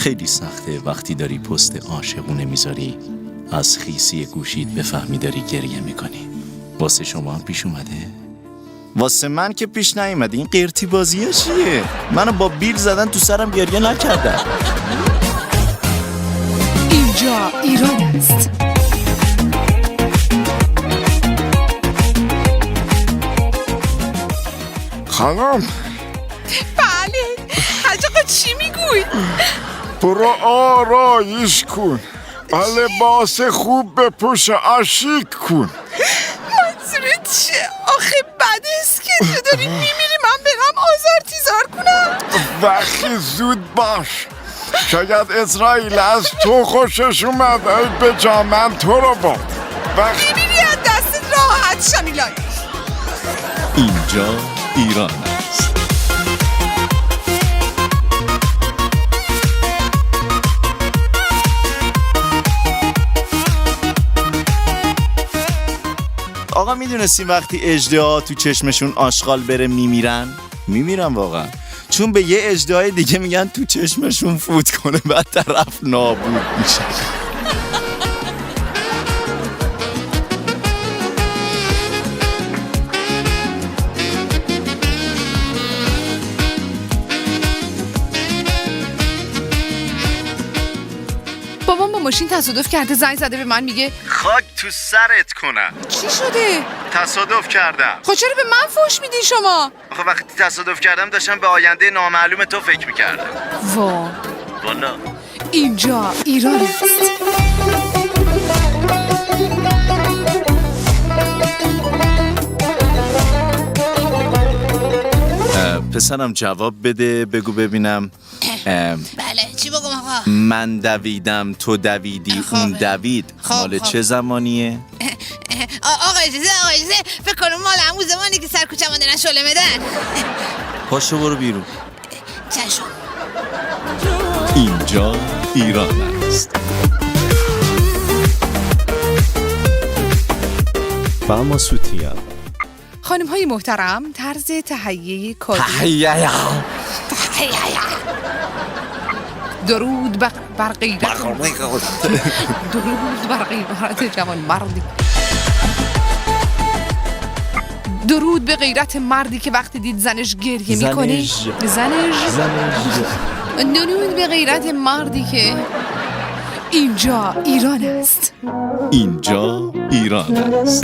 خیلی سخته وقتی داری پست عاشقونه میذاری از خیسی گوشیت بفهمی داری گریه میکنی. واسه شما هم پیش اومده؟ واسه من که پیش نیومده. این قیرتی بازیه چیه؟ منو با بیل زدن تو سرم گریه نکردن. اینجا ایران است. خانم بله حاج آقا چی میگوی؟ برو آرایش کن، لباس خوب بپوش، آشیک کن. منظورت چه؟ آخه بد است که تو داری میمیری من برم آزار تیزار کنم. وقتی زود باش، شاید اسرائیل از تو خوشش اومده به جا من تو رو برد. میمیری از دست راحت شمیلای. اینجا ایران است. آقا میدونستین وقتی اژدها تو چشمشون آشغال بره میمیرن واقعا، چون به یه اژدهای دیگه میگن تو چشمشون فوت کنه بعد طرف نابود میشه. بابام با ماشین تصادف کرده، زنگ زده به من میگه خاک تو سرت کنم. چی شده؟ تصادف کردم. خب چرا به من فوش میدین شما؟ آخه وقتی تصادف کردم داشتم به آینده نامعلوم تو فکر میکردم. والا اینجا ایران است. پسرم جواب بده، بگو ببینم. بله چی بگم آقا؟ من دویدم تو دویدی اون دوید مال چه زمانیه؟ آقا اجازه فکر کنم مال همون زمانی که سر کوچه ماندن شله مدن. پاشو برو بیرون. چشم. اینجا ایران است. فاما سوتیا. خانم های محترم، طرز تهیه کادو. درود بر غیرت درود بر غیرت جوان مردی. درود به غیرت مردی که وقتی دید زنش گریه میکنه. زنش. درود به غیرت مردی که اینجا ایران است. اینجا ایران است.